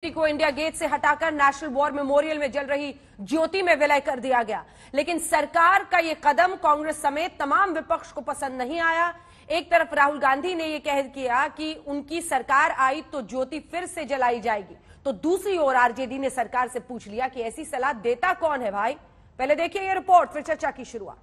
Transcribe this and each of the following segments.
को India gate से हटाकर नेशनल वॉर मेमोरियल में जल रही ज्योति में विलय कर दिया गया। लेकिन सरकार का यह कदम कांग्रेस समेत तमाम विपक्ष को पसंद नहीं आया। एक तरफ राहुल गांधी ने यह कह किया कि उनकी सरकार आई तो ज्योति फिर से जलाई जाएगी, तो दूसरी ओर आरजेडी ने सरकार से पूछ लिया कि ऐसी सलाह देता कौन है भाई। पहले देखिए यह रिपोर्ट, फिर चर्चा की शुरुआत।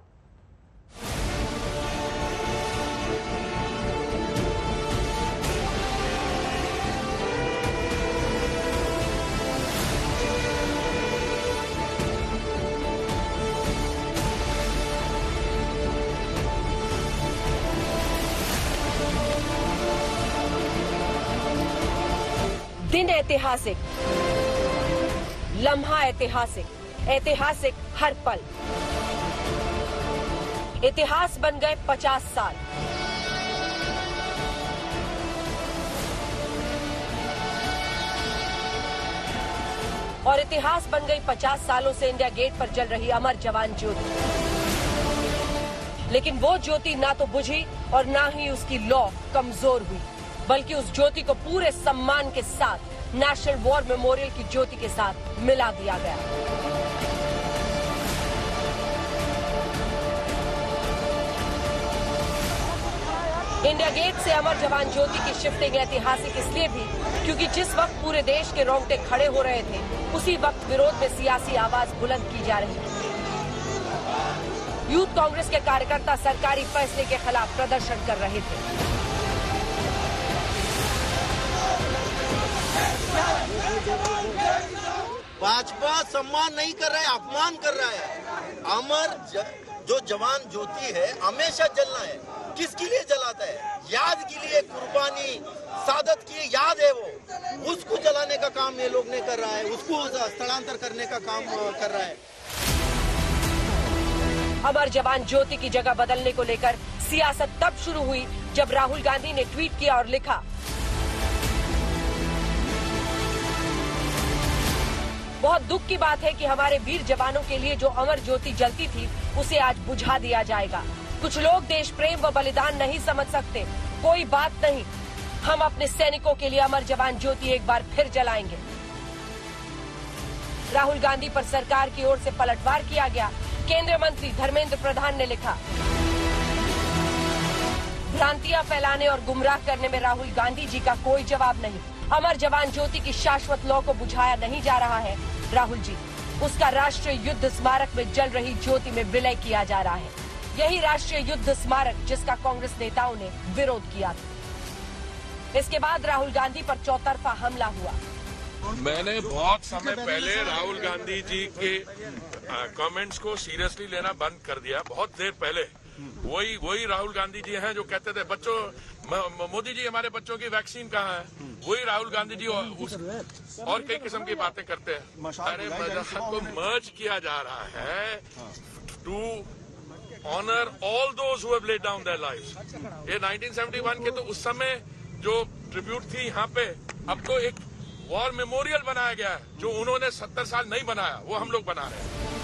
दिन ऐतिहासिक, लम्हा ऐतिहासिक, ऐतिहासिक हर पल। इतिहास बन गए 50 साल। और इतिहास बन गई 50 सालों से इंडिया गेट पर जल रही अमर जवान ज्योति। लेकिन वो ज्योति ना तो बुझी और ना ही उसकी लौ कमजोर हुई, बल्कि उस ज्योति को पूरे सम्मान के साथ नेशनल वॉर मेमोरियल की ज्योति के साथ मिला दिया गया। इंडिया गेट से अमर जवान ज्योति की शिफ्टिंग ऐतिहासिक इसलिए भी क्योंकि जिस वक्त पूरे देश के रोंगटे खड़े हो रहे थे, उसी वक्त विरोध में सियासी आवाज बुलंद की जा रही थी। यूथ कांग्रेस के कार्यकर्ता सरकारी फैसले के खिलाफ प्रदर्शन कर रहे थे। भाजपा सम्मान नहीं कर रहा है, अपमान कर रहा है। अमर जो जवान ज्योति है हमेशा जलना है। किसके लिए जलाता है? याद के लिए, कुर्बानी सादत की याद है वो, उसको जलाने का काम ये लोग ने कर रहा है, उसको स्थलांतर करने का काम कर रहा है। अमर जवान ज्योति की जगह बदलने को लेकर सियासत तब शुरू हुई जब राहुल गांधी ने ट्वीट किया और लिखा, बहुत दुख की बात है कि हमारे वीर जवानों के लिए जो अमर ज्योति जलती थी उसे आज बुझा दिया जाएगा। कुछ लोग देश प्रेम व बलिदान नहीं समझ सकते, कोई बात नहीं, हम अपने सैनिकों के लिए अमर जवान ज्योति एक बार फिर जलाएंगे। राहुल गांधी पर सरकार की ओर से पलटवार किया गया। केंद्रीय मंत्री धर्मेंद्र प्रधान ने लिखा, भ्रांतियां फैलाने और गुमराह करने में राहुल गांधी जी का कोई जवाब नहीं। अमर जवान ज्योति की शाश्वत लौ को बुझाया नहीं जा रहा है राहुल जी, उसका राष्ट्रीय युद्ध स्मारक में जल रही ज्योति में विलय किया जा रहा है। यही राष्ट्रीय युद्ध स्मारक जिसका कांग्रेस नेताओं ने विरोध किया था। इसके बाद राहुल गांधी पर चौतरफा हमला हुआ। मैंने बहुत समय पहले राहुल गांधी जी के कमेंट्स को सीरियसली लेना बंद कर दिया, बहुत देर पहले। वही राहुल गांधी जी हैं जो कहते थे बच्चों, मोदी जी हमारे बच्चों की वैक्सीन कहाँ है, वही राहुल गांधी जी और कई किस्म की बातें करते हैं। अरे मजहब को मर्ज किया जा रहा है to honour all those who have laid down their lives. ये 1971 के तो उस समय जो ट्रिब्यूट थी यहाँ पे, अब तो एक वॉर मेमोरियल बनाया गया है जो उन्होंने 70 साल नहीं बनाया, वो हम लोग बना रहे हैं।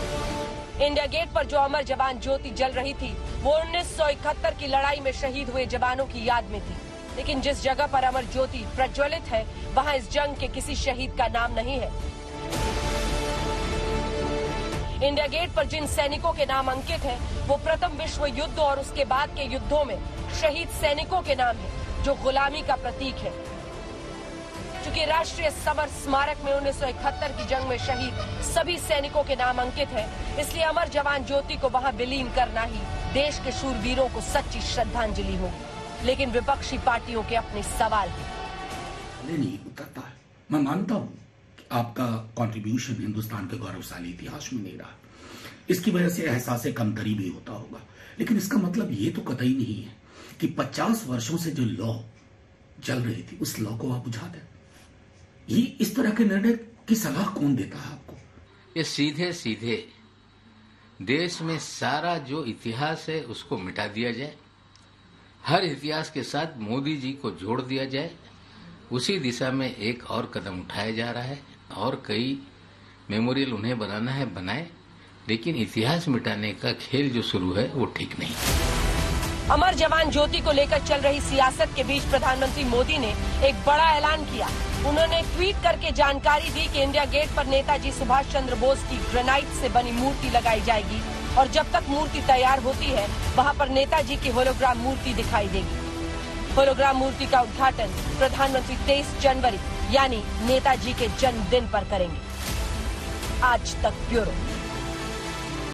इंडिया गेट पर जो अमर जवान ज्योति जल रही थी वो 1971 की लड़ाई में शहीद हुए जवानों की याद में थी। लेकिन जिस जगह पर अमर ज्योति प्रज्वलित है वहां इस जंग के किसी शहीद का नाम नहीं है। इंडिया गेट पर जिन सैनिकों के नाम अंकित हैं, वो प्रथम विश्व युद्ध और उसके बाद के युद्धों में शहीद सैनिकों के नाम हैं, जो गुलामी का प्रतीक है। चूंकि राष्ट्रीय समर स्मारक में 1971 की जंग में शहीद सभी सैनिकों के नाम अंकित हैं, इसलिए अमर जवान ज्योति को वहां विलीन करना ही देश के शूरवीरों को सच्ची श्रद्धांजलि होगी। लेकिन विपक्षी पार्टियों के अपने सवाल हैं। नहीं उतरता है। मैं मानता हूँ कि आपका कंट्रीब्यूशन हिंदुस्तान के गौरवशाली इतिहास में नहीं रहा, इसकी वजह से एहसास कमतरी भी होता होगा। लेकिन इसका मतलब ये तो कतई नहीं है कि 50 वर्षों से जो लौ जल रही थी उस लौ को आप बुझा दें। ये इस तरह के निर्णय की सलाह कौन देता है आपको? ये सीधे सीधे देश में सारा जो इतिहास है उसको मिटा दिया जाए, हर इतिहास के साथ मोदी जी को जोड़ दिया जाए, उसी दिशा में एक और कदम उठाया जा रहा है। और कई मेमोरियल उन्हें बनाना है बनाए, लेकिन इतिहास मिटाने का खेल जो शुरू है वो ठीक नहीं। अमर जवान ज्योति को लेकर चल रही सियासत के बीच प्रधानमंत्री मोदी ने एक बड़ा ऐलान किया। उन्होंने ट्वीट करके जानकारी दी कि इंडिया गेट पर नेताजी सुभाष चंद्र बोस की ग्रेनाइट से बनी मूर्ति लगाई जाएगी और जब तक मूर्ति तैयार होती है वहां पर नेताजी की होलोग्राम मूर्ति दिखाई देगी। होलोग्राम मूर्ति का उद्घाटन प्रधानमंत्री 23 जनवरी यानी नेताजी के जन्मदिन पर करेंगे। आज तक ब्यूरो।